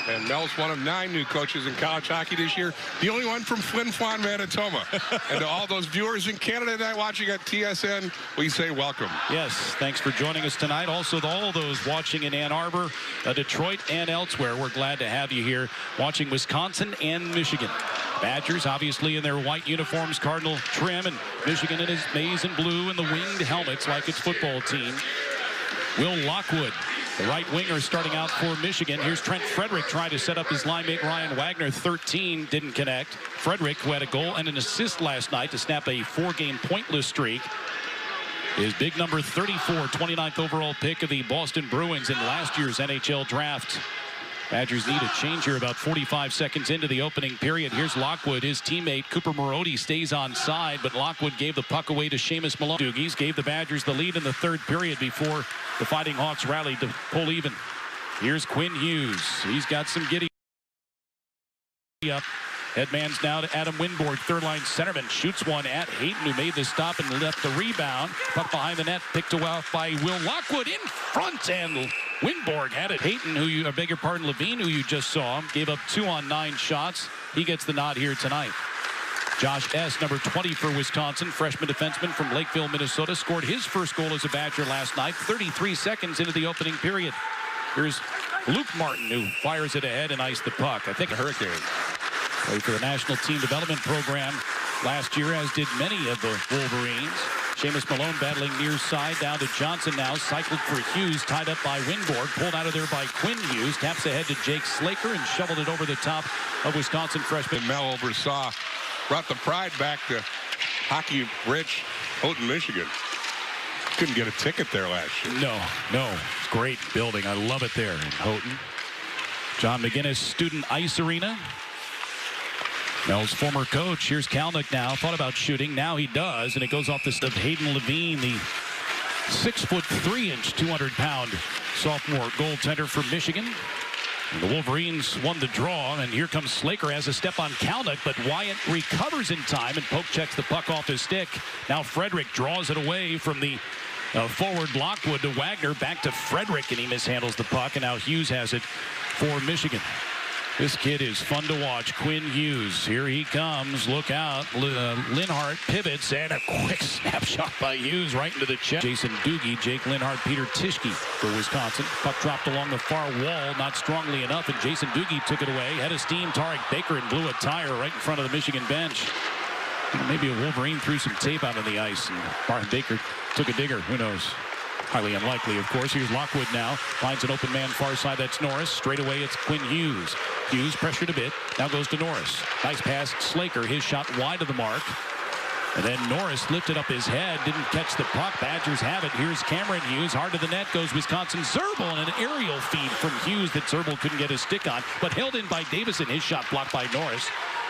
And Mel's one of 9 new coaches in college hockey this year. The only one from Flin Flon, Manitoba. And to all those viewers in Canada tonight watching at TSN, we say welcome. Yes, thanks for joining us tonight. Also, to all those watching in Ann Arbor, Detroit, and elsewhere, we're glad to have you here watching Wisconsin and Michigan. Badgers, obviously, in their white uniforms, Cardinal trim, and Michigan in his maize and blue and the winged helmets like its football team. Will Lockwood, the right winger, starting out for Michigan. Here's Trent Frederick trying to set up his line mate Ryan Wagner. 13 didn't connect. Frederick, who had a goal and an assist last night to snap a 4-game pointless streak, is big number 34, 29th overall pick of the Boston Bruins in last year's NHL draft. Badgers need a change here about 45 seconds into the opening period. Here's Lockwood. His teammate Cooper Marody stays on side, but Lockwood gave the puck away to Seamus Malone. Doogies gave the Badgers the lead in the 3rd period before the Fighting Hawks rallied to pull even. Here's Quinn Hughes. He's got some giddy up. Headman's now to Adam Winborg, 3rd-line centerman. Shoots one at Hayton, who made the stop and left the rebound. Puck behind the net, picked out by Will Lockwood in front, and Winborg had it. Hayton, Levine, who you just saw, gave up 2 on 9 shots. He gets the nod here tonight. Josh S., number 20 for Wisconsin, freshman defenseman from Lakeville, Minnesota, scored his first goal as a Badger last night, 33 seconds into the opening period. Here's Luke Martin, who fires it ahead and iced the puck. I think a Hurricane. Played for the National Team Development Program last year, as did many of the Wolverines. Seamus Malone battling near side, down to Johnson now, cycled for Hughes, tied up by Winborg, pulled out of there by Quinn Hughes, taps ahead to Jake Slaker and shoveled it over the top of Wisconsin freshman. Mel oversaw, brought the pride back to hockey-rich Houghton, Michigan. Couldn't get a ticket there last year. No. It's great building. I love it there in Houghton. John McGinnis Student Ice Arena. Mel's former coach. Here's Kalnick now. Thought about shooting. Now he does, and it goes off the stick of Hayden Levine, the 6'3", 200-pound sophomore goaltender from Michigan. And the Wolverines won the draw, and here comes Slaker, has a step on Kalnick, but Wyatt recovers in time, and Pope checks the puck off his stick. Now Frederick draws it away from the forward Lockwood to Wagner, back to Frederick, and he mishandles the puck, and now Hughes has it for Michigan. This kid is fun to watch. Quinn Hughes, here he comes. Look out. Linhart pivots, and a quick snapshot by Hughes right into the chest. Jason Doogie, Jake Linhart, Peter Tischke for Wisconsin. Puck dropped along the far wall, not strongly enough, and Jason Doogie took it away. Head of steam, Tarek Baker, and blew a tire right in front of the Michigan bench. Maybe a Wolverine threw some tape out on the ice, and Barton Baker took a digger. Who knows? Highly unlikely, of course. Here's Lockwood now. Finds an open man far side. That's Norris. Straight away, it's Quinn Hughes. Hughes pressured a bit. Now goes to Norris. Nice pass. Slaker. His shot wide of the mark. And then Norris lifted up his head. Didn't catch the puck. Badgers have it. Here's Cameron Hughes. Hard to the net goes Wisconsin. Zerbel, and an aerial feed from Hughes that Zerbel couldn't get his stick on. But held in by Davison. His shot blocked by Norris.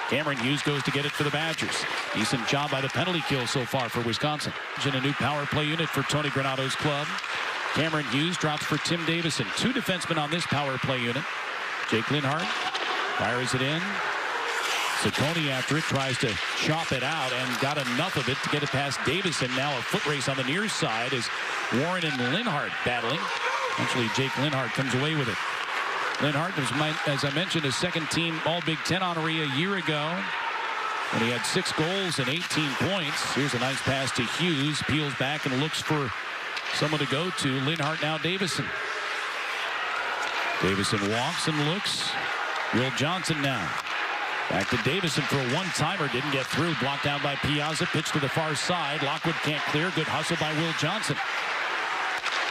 Cameron Hughes goes to get it for the Badgers. Decent job by the penalty kill so far for Wisconsin. In a new power play unit for Tony Granato's club. Cameron Hughes drops for Tim Davison. 2 defensemen on this power play unit. Jake Linhart fires it in. Ciccone after it tries to chop it out and got enough of it to get it past Davison. Now a foot race on the near side as Warren and Linhart battling. Eventually Jake Linhart comes away with it. Linhart was, as I mentioned, a second-team All-Big Ten honoree a year ago when he had 6 goals and 18 points. Here's a nice pass to Hughes. Peels back and looks for someone to go to. Linhart now Davison. Davison walks and looks. Will Johnson now. Back to Davison for a one-timer. Didn't get through. Blocked down by Piazza. Pitch to the far side. Lockwood can't clear. Good hustle by Will Johnson.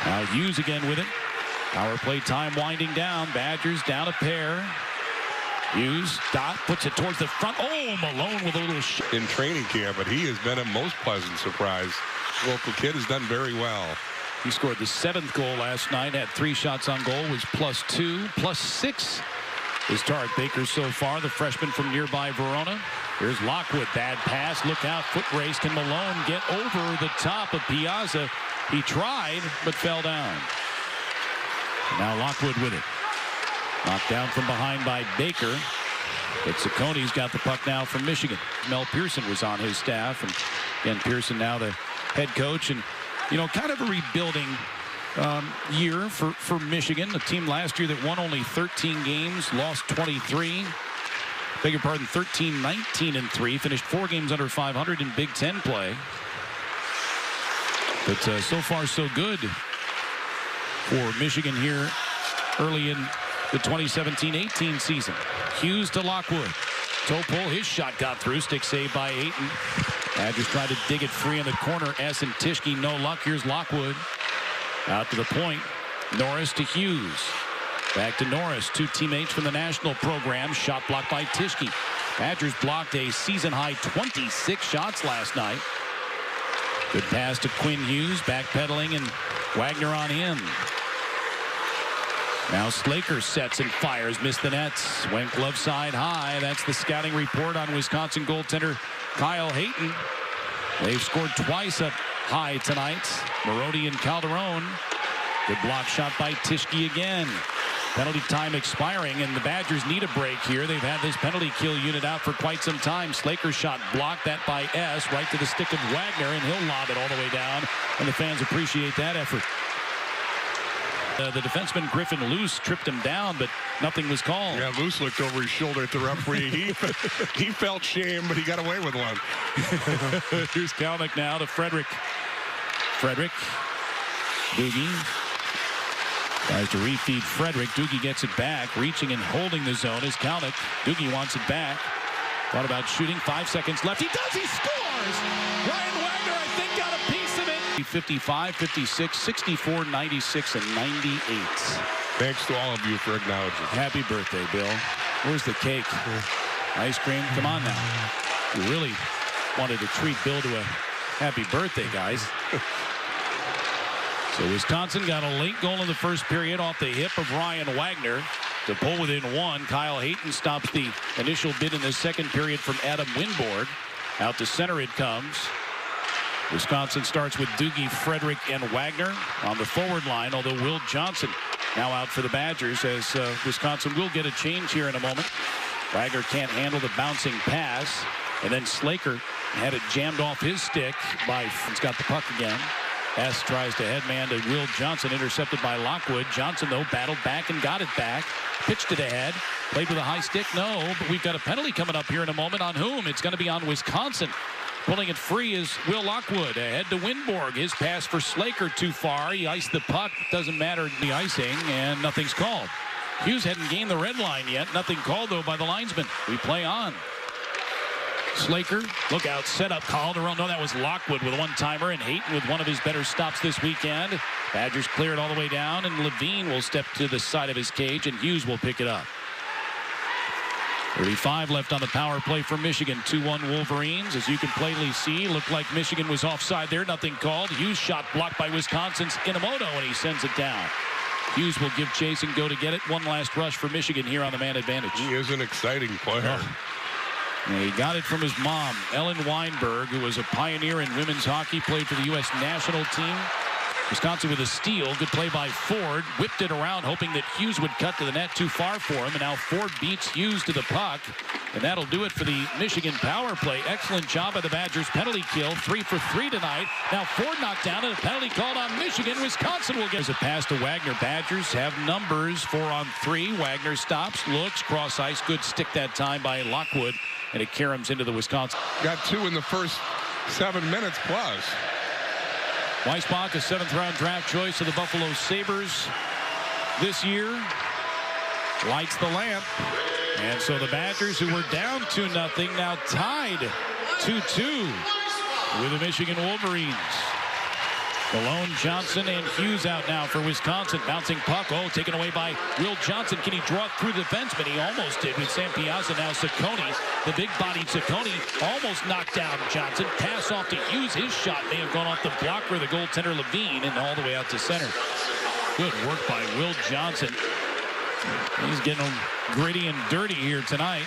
Now Hughes again with it. Power play time winding down. Badgers down a pair. Hughes puts it towards the front. Oh, Malone with a little in training camp, but he has been a most pleasant surprise. The local kid has done very well. He scored the 7th goal last night. Had 3 shots on goal. Was +2, +6 is Tarek Baker so far, the freshman from nearby Verona. Here's Lockwood. Bad pass. Look out. Foot race. Can Malone get over the top of Piazza? He tried, but fell down. Now Lockwood with it. Knocked down from behind by Baker. But Ciccone's got the puck now from Michigan. Mel Pearson was on his staff. And again, Pearson now the head coach. And, you know, kind of a rebuilding year for Michigan. The team last year that won only 13 games, lost 23. Beg your pardon, 13, 19, and 3. Finished 4 games under 500 in Big Ten play. But so far, so good for Michigan here early in the 2017-18 season. Hughes to Lockwood. Toe pull, his shot got through. Stick save by Ayton. Badgers tried to dig it free in the corner. S and Tischke, no luck. Here's Lockwood. Out to the point. Norris to Hughes. Back to Norris. 2 teammates from the national program. Shot blocked by Tischke. Badgers blocked a season-high 26 shots last night. Good pass to Quinn Hughes. Backpedaling, and Wagner on him. Now Slaker sets and fires. Missed the nets. Went glove side high. That's the scouting report on Wisconsin goaltender Kyle Hayton. They've scored twice up high tonight. Marody and Calderon. Good block shot by Tischke again. Penalty time expiring, and the Badgers need a break here. They've had this penalty kill unit out for quite some time. Slaker shot blocked, that by S, right to the stick of Wagner, and he'll lob it all the way down, and the fans appreciate that effort. The defenseman Griffin Luce tripped him down, but nothing was called. Yeah, Luce looked over his shoulder at the referee. He felt shame, but he got away with one. Here's Kalnick now to Frederick. Frederick. Doogie. Tries to refeed Frederick. Doogie gets it back. Reaching and holding the zone is Kalnick. Doogie wants it back. Thought about shooting. 5 seconds left. He does. He scores. Ryan Wagner, I think, got a piece of it. 55, 56, 64, 96, and 98. Thanks to all of you for acknowledging. Happy birthday, Bill. Where's the cake? Ice cream? Come on now. You really wanted to treat Bill to a happy birthday, guys. So Wisconsin got a late goal in the first period off the hip of Ryan Wagner to pull within 1. Kyle Hayton stops the initial bid in the second period from Adam Winborg. Out to center it comes. Wisconsin starts with Doogie, Frederick, and Wagner on the forward line, although Will Johnson now out for the Badgers, as Wisconsin will get a change here in a moment. Wagner can't handle the bouncing pass, and then Slaker had it jammed off his stick by, he's got the puck again. S tries to headman to Will Johnson, intercepted by Lockwood. Johnson, though, battled back and got it back. Pitched it ahead. Played with a high stick. No, but we've got a penalty coming up here in a moment. On whom? It's going to be on Wisconsin. Pulling it free is Will Lockwood. Ahead to Winborg. His pass for Slaker too far. He iced the puck. Doesn't matter the icing, and nothing's called. Hughes hadn't gained the red line yet. Nothing called, though, by the linesman. We play on. Slaker, look out, set up Calderon. No, that was Lockwood with a one-timer, and Hayton with one of his better stops this weekend. Badgers clear it all the way down, and Levine will step to the side of his cage, and Hughes will pick it up. 35 left on the power play for Michigan. 2-1 Wolverines. As you can plainly see, looked like Michigan was offside there. Nothing called. Hughes shot blocked by Wisconsin's Inamoto, and he sends it down. Hughes will give chase and go to get it. One last rush for Michigan here on the man advantage. He is an exciting player. Oh. He got it from his mom, Ellen Weinberg, who was a pioneer in women's hockey, played for the U.S. national team. Wisconsin with a steal. Good play by Ford. Whipped it around, hoping that Hughes would cut to the net. Too far for him. And now Ford beats Hughes to the puck. And that'll do it for the Michigan power play. Excellent job by the Badgers. Penalty kill. 3 for 3 tonight. Now Ford knocked down, and a penalty called on Michigan. Wisconsin will get a pass to Wagner. Badgers have numbers. 4 on 3. Wagner stops, looks, cross ice. Good stick that time by Lockwood. And it caroms into the Wisconsin. Got 2 in the first 7 minutes plus. Weissbach, a 7th-round draft choice of the Buffalo Sabres this year, lights the lamp. And so the Badgers, who were down 2-0, now tied 2-2 with the Michigan Wolverines. Malone, Johnson, and Hughes out now for Wisconsin. Bouncing puck. Oh, taken away by Will Johnson. Can he draw it through the defenseman? He almost did with Sam Piazza. Now Ciccone, the big-bodied Ciccone, almost knocked down Johnson. Pass off to Hughes. His shot may have gone off the blocker of the goaltender Levine and all the way out to center. Good work by Will Johnson. He's getting gritty and dirty here tonight.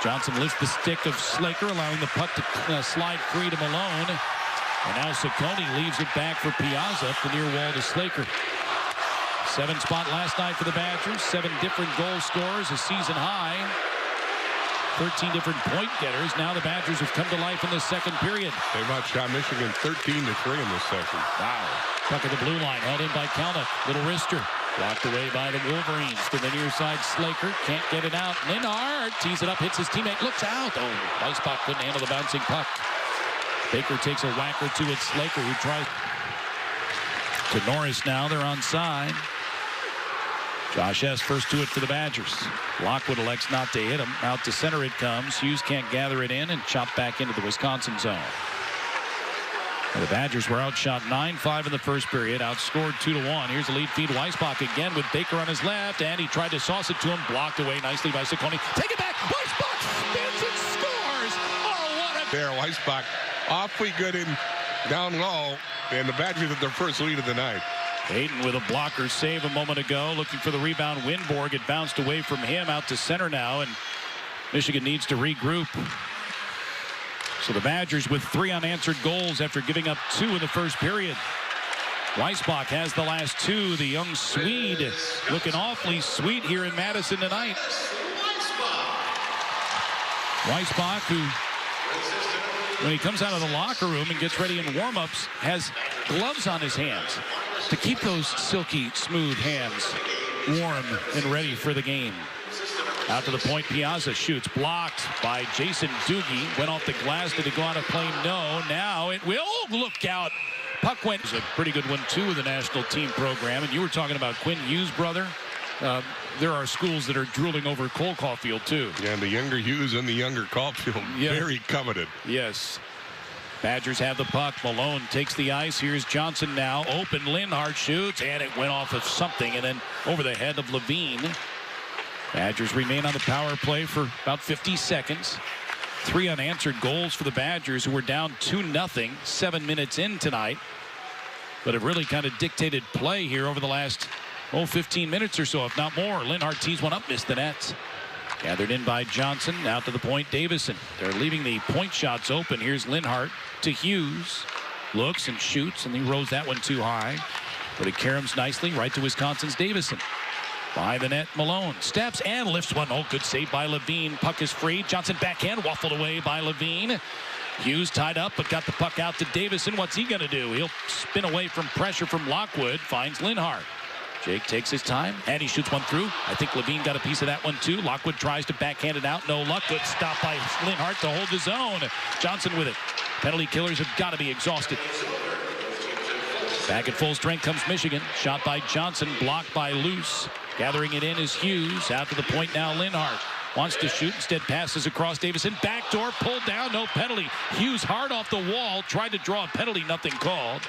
Johnson lifts the stick of Slaker, allowing the puck to slide free to Malone. And now Ciccone leaves it back for Piazza up the near wall to Slaker. 7 spot last night for the Badgers. 7 different goal scorers, a season high. 13 different point getters. Now the Badgers have come to life in the second period. They've outshot Michigan 13-3 in this session. Wow. Puck at the blue line, held in by Kalnick. Little wrister. Blocked away by the Wolverines. To the near side, Slaker can't get it out. Linhart tees it up, hits his teammate, looks out. Oh, Weissbach couldn't handle the bouncing puck. Baker takes a whack or two at Slaker, who tries to Norris now. They're onside. Josh S. first to it for the Badgers. Lockwood elects not to hit him. Out to center it comes. Hughes can't gather it in and chopped back into the Wisconsin zone. The Badgers were outshot 9-5 in the first period, outscored 2-1. Here's the lead feed. Weissbach again with Baker on his left, and he tried to sauce it to him. Blocked away nicely by Ciccone. Take it back. Weissbach spins and scores. Oh, what a... There, Weissbach awfully good in down low, and the Badgers at their first lead of the night. Hayden with a blocker save a moment ago, looking for the rebound. Winborg, it bounced away from him out to center now, and Michigan needs to regroup. So the Badgers with 3 unanswered goals after giving up 2 in the first period. Weissbach has the last 2. The young Swede looking awfully sweet here in Madison tonight. Weissbach, who, when he comes out of the locker room and gets ready in warm-ups, has gloves on his hands to keep those silky, smooth hands warm and ready for the game. Out to the point, Piazza shoots, blocked by Jason Doogie. Went off the glass. Did it go out of play? No. Now it will. Oh, look out. Puck went. It's a pretty good one, too, with the national team program. And you were talking about Quinn Hughes' brother. There are schools that are drooling over Cole Caulfield, too. Yeah, and the younger Hughes and the younger Caulfield. Yeah. Very coveted. Yes. Badgers have the puck. Malone takes the ice. Here's Johnson now. Open. Linhart shoots, and it went off of something. And then over the head of Levine. Badgers remain on the power play for about 50 seconds. 3 unanswered goals for the Badgers, who were down 2-0 7 minutes in tonight, but have really kind of dictated play here over the last 15 minutes or so, if not more. Linhart tees one up, missed the net. Gathered in by Johnson. Out to the point, Davison. They're leaving the point shots open. Here's Linhart to Hughes. Looks and shoots, and he rose that one too high. But it caroms nicely right to Wisconsin's Davison. By the net, Malone steps and lifts one. Oh, good save by Levine. Puck is free. Johnson backhand, waffled away by Levine. Hughes tied up, but got the puck out to Davison. What's he going to do? He'll spin away from pressure from Lockwood. Finds Linhart. Jake takes his time, and he shoots one through. I think Levine got a piece of that one, too. Lockwood tries to backhand it out. No luck. Good stop by Linhart to hold the zone. Johnson with it. Penalty killers have got to be exhausted. Back at full strength comes Michigan. Shot by Johnson, blocked by Luce. Gathering it in is Hughes. Out to the point now, Linhart. Wants to shoot, instead passes across Davison. Backdoor, pulled down, no penalty. Hughes hard off the wall, tried to draw a penalty, nothing called.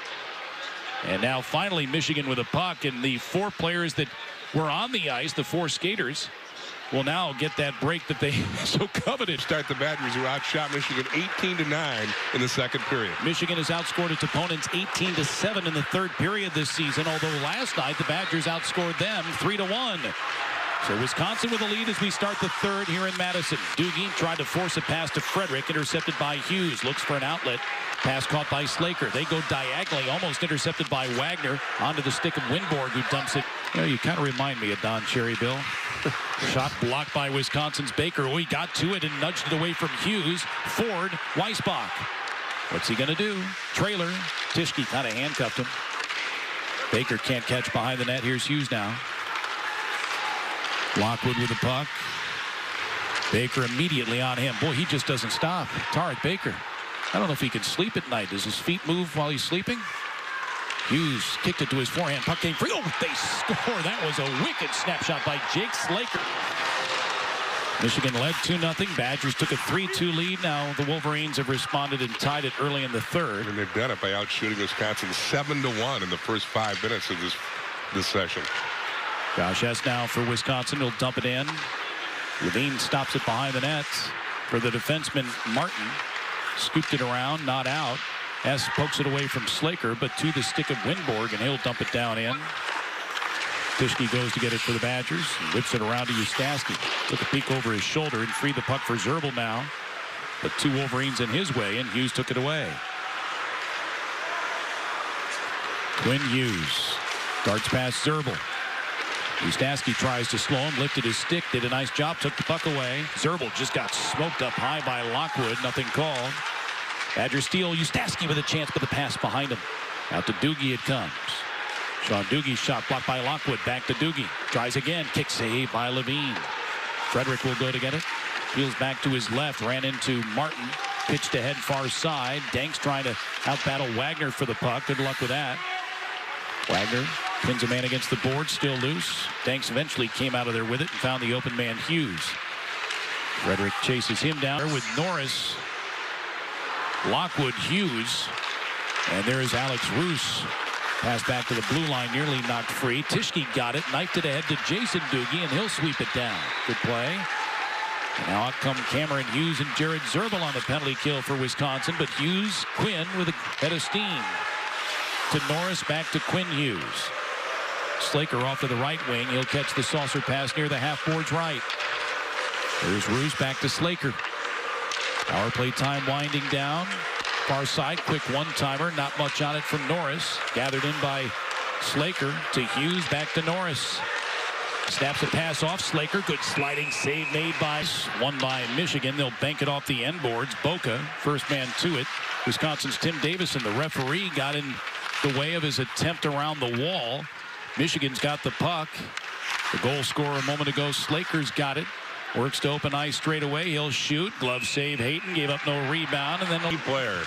And now finally Michigan with a puck, and the 4 players that were on the ice, the 4 skaters, will now get that break that they so coveted. Start the Badgers, who outshot Michigan 18-9 in the second period. Michigan has outscored its opponents 18-7 in the third period this season, although last night the Badgers outscored them 3-1. So Wisconsin with a lead as we start the third here in Madison. Doogie tried to force a pass to Frederick, intercepted by Hughes. Looks for an outlet. Pass caught by Slaker. They go diagonally, almost intercepted by Wagner. Onto the stick of Winborg, who dumps it. You know, you kind of remind me of Don Cherry, Bill. Shot blocked by Wisconsin's Baker. Oh, he got to it and nudged it away from Hughes. Ford, Weissbach. What's he going to do? Trailer. Tischke kind of handcuffed him. Baker can't catch behind the net. Here's Hughes now. Lockwood with the puck. Baker immediately on him. Boy, he just doesn't stop. Tarek Baker. I don't know if he can sleep at night. Does his feet move while he's sleeping? Hughes kicked it to his forehand. Puck came free. Oh, they score. That was a wicked snapshot by Jake Slaker. Michigan led 2-0. Badgers took a 3-2 lead. Now the Wolverines have responded and tied it early in the third. And they've done it by outshooting Wisconsin 7-1 in the first 5 minutes of this session. Josh S. now for Wisconsin. He'll dump it in. Levine stops it behind the net for the defenseman Martin. Scooped it around, not out. S pokes it away from Slaker, but to the stick of Winborg, and he'll dump it down in. Tischke goes to get it for the Badgers. Whips it around to Ustaski. Took a peek over his shoulder and freed the puck for Zerbel now. But 2 Wolverines in his way, and Hughes took it away. Quinn Hughes darts past Zerbel. Ustaski tries to slow him, lifted his stick, did a nice job, took the puck away. Zerbel just got smoked up high by Lockwood, nothing called. Badger steal, Ustaski with a chance, but the pass behind him. Out to Doogie it comes. Sean Doogie's shot blocked by Lockwood. Back to Doogie. Tries again. Kick save by Levine. Frederick will go to get it. Peels back to his left. Ran into Martin. Pitched ahead far side. Danks trying to out-battle Wagner for the puck. Good luck with that. Wagner pins a man against the board. Still loose. Danks eventually came out of there with it and found the open man Hughes. Frederick chases him down with Norris. Lockwood, Hughes. And there is Alex Roos. Pass back to the blue line, nearly knocked free. Tischke got it, knifed it ahead to Jason Doogie, and he'll sweep it down. Good play. And now out come Cameron Hughes and Jared Zerbel on the penalty kill for Wisconsin, but Hughes, Quinn with a head of steam. To Norris, back to Quinn Hughes. Slaker off to the right wing. He'll catch the saucer pass near the half boards right. There's Roos back to Slaker. Power play time winding down. Far side, quick one-timer. Not much on it from Norris. Gathered in by Slaker to Hughes, back to Norris. Snaps a pass off Slaker. Good sliding save made by one by Michigan. They'll bank it off the end boards. Boca, first man to it. Wisconsin's Tim Davison, the referee, got in the way of his attempt around the wall. Michigan's got the puck. The goal scorer a moment ago, Slaker's got it. Works to open ice straight away. He'll shoot. Glove save. Hayton gave up no rebound. And then no player.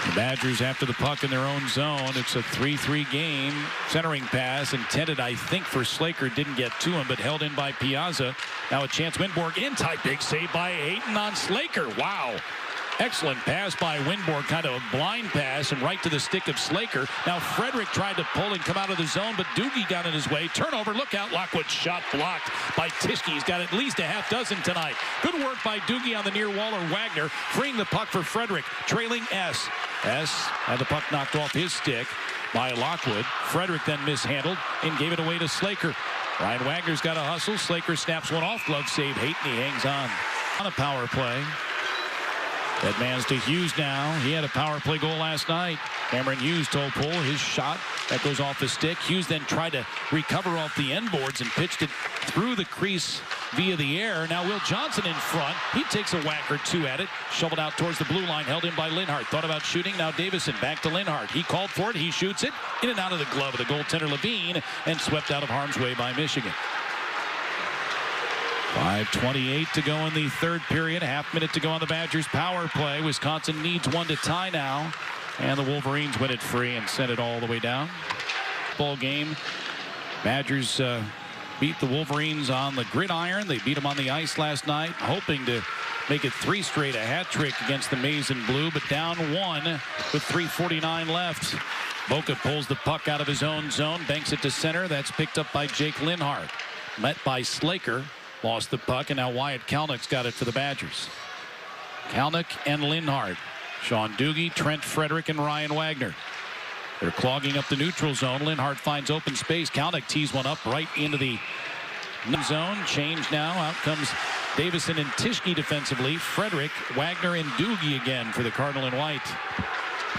The Badgers after the puck in their own zone. It's a 3-3 game. Centering pass intended, I think, for Slaker. Didn't get to him, but held in by Piazza. Now a chance. Winborg in tight. Big save by Hayton on Slaker. Wow. Excellent pass by Winborg, kind of a blind pass and right to the stick of Slaker. Now Frederick tried to pull and come out of the zone, but Doogie got in his way. Turnover, look out, Lockwood shot blocked by Tischke. He's got at least a half dozen tonight. Good work by Doogie on the near wall, or Wagner, freeing the puck for Frederick, trailing S. S had the puck knocked off his stick by Lockwood. Frederick then mishandled and gave it away to Slaker. Ryan Wagner's got a hustle. Slaker snaps one off, glove save. Hayton, he hangs on a power play. That man's to Hughes now. He had a power play goal last night. Cameron Hughes toe pull, his shot that goes off the stick. Hughes then tried to recover off the end boards and pitched it through the crease via the air. Now Will Johnson in front. He takes a whack or two at it. Shoveled out towards the blue line, held in by Linhart. Thought about shooting. Now Davison back to Linhart. He called for it. He shoots it in and out of the glove of the goaltender Levine and swept out of harm's way by Michigan. 5:28 to go in the third period. A half minute to go on the Badgers power play. Wisconsin needs one to tie now. And the Wolverines win it free and send it all the way down. Ball game. Badgers beat the Wolverines on the gridiron. They beat them on the ice last night, hoping to make it 3 straight, a hat trick against the Maize and Blue, but down 1 with 3:49 left. Boca pulls the puck out of his own zone, banks it to center. That's picked up by Jake Linhart. Met by Slaker. Lost the puck, and now Wyatt Kalnick's got it for the Badgers. Kalnick and Linhart. Sean Doogie, Trent Frederick, and Ryan Wagner. They're clogging up the neutral zone. Linhart finds open space. Kalnick tees one up right into the zone. Change now. Out comes Davison and Tischke defensively. Frederick, Wagner, and Doogie again for the Cardinal and White.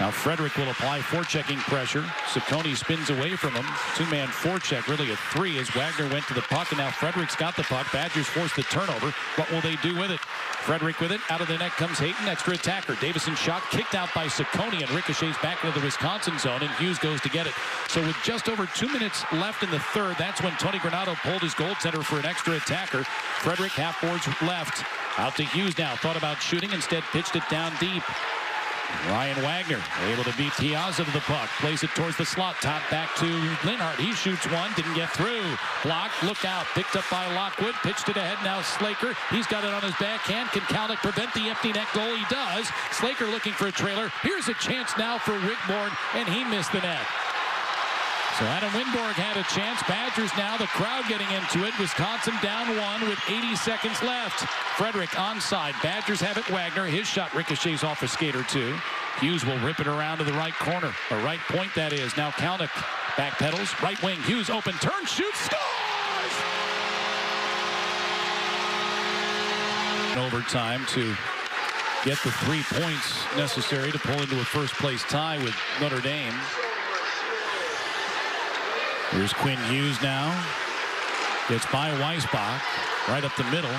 Now Frederick will apply forechecking pressure. Ciccone spins away from him. Two-man forecheck, really a 3 as Wagner went to the puck, and now Frederick's got the puck. Badgers force the turnover. What will they do with it? Frederick with it. Out of the net comes Hayton, extra attacker. Davison shot kicked out by Ciccone and ricochets back into the Wisconsin zone, and Hughes goes to get it. So with just over 2 minutes left in the third, that's when Tony Granato pulled his goaltender for an extra attacker. Frederick half boards left. Out to Hughes now. Thought about shooting, instead pitched it down deep. Ryan Wagner able to beat Piazza to the puck. Plays it towards the slot. Top back to Linhart. He shoots one. Didn't get through. Blocked. Look out. Picked up by Lockwood. Pitched it ahead. Now Slaker. He's got it on his backhand. Can Kalnick prevent the empty net goal? He does. Slaker looking for a trailer. Here's a chance now for Whitmore, and he missed the net. So Adam Winborg had a chance. Badgers now, the crowd getting into it. Wisconsin down 1 with 80 seconds left. Frederick onside. Badgers have it. Wagner. His shot ricochets off a skate or two. Hughes will rip it around to the right corner. Or right point, that is. Now Kalnick backpedals. Right wing. Hughes open turn. Shoots. Scores! In overtime to get the 3 points necessary to pull into a first-place tie with Notre Dame. Here's Quinn Hughes now. Gets by Weisbach. Right up the middle.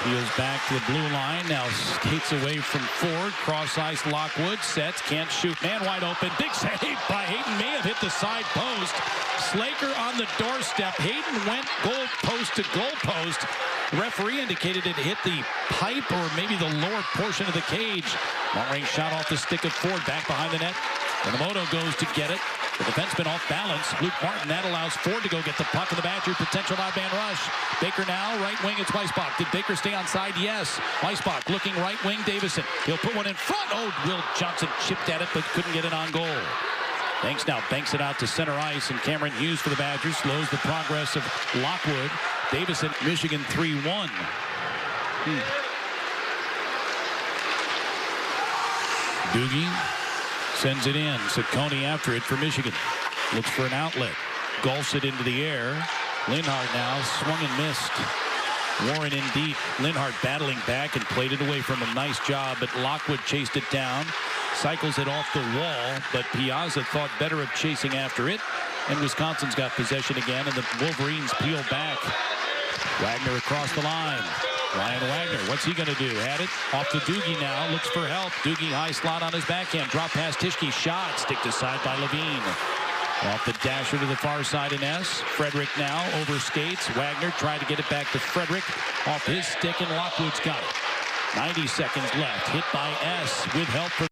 Peels back to the blue line. Now skates away from Ford. Cross ice. Lockwood sets. Can't shoot. Man wide open. Big save by Hayden. May have hit the side post. Slaker on the doorstep. Hayden went goal post to goal post. Referee indicated it hit the pipe or maybe the lower portion of the cage. Long-range shot off the stick of Ford. Back behind the net. Yamamoto goes to get it. The defenseman off balance. Luke Martin. That allows Ford to go get the puck in the Badger. Potential out-man rush. Baker now. Right wing. It's Weissbach. Did Baker stay on side? Yes. Weissbach looking right wing. Davison. He'll put one in front. Oh, Will Johnson chipped at it but couldn't get it on goal. Banks now banks it out to center ice, and Cameron Hughes for the Badgers slows the progress of Lockwood. Davison, Michigan 3-1. Doogie sends it in. Saccone after it for Michigan. Looks for an outlet. Gulfs it into the air. Linhart now swung and missed. Warren in deep. Linhart battling back and played it away from him. Nice job, but Lockwood chased it down. Cycles it off the wall, but Piazza thought better of chasing after it. And Wisconsin's got possession again, and the Wolverines peel back. Wagner across the line. Ryan Wagner, what's he going to do? Had it off to Doogie now. Looks for help. Doogie high slot on his backhand. Drop past Tischke. Shot. Stick to side by Levine. Off the dasher to the far side in S. Frederick now over skates. Wagner tried to get it back to Frederick. Off his stick, and Lockwood's got it. 90 seconds left. Hit by S with help from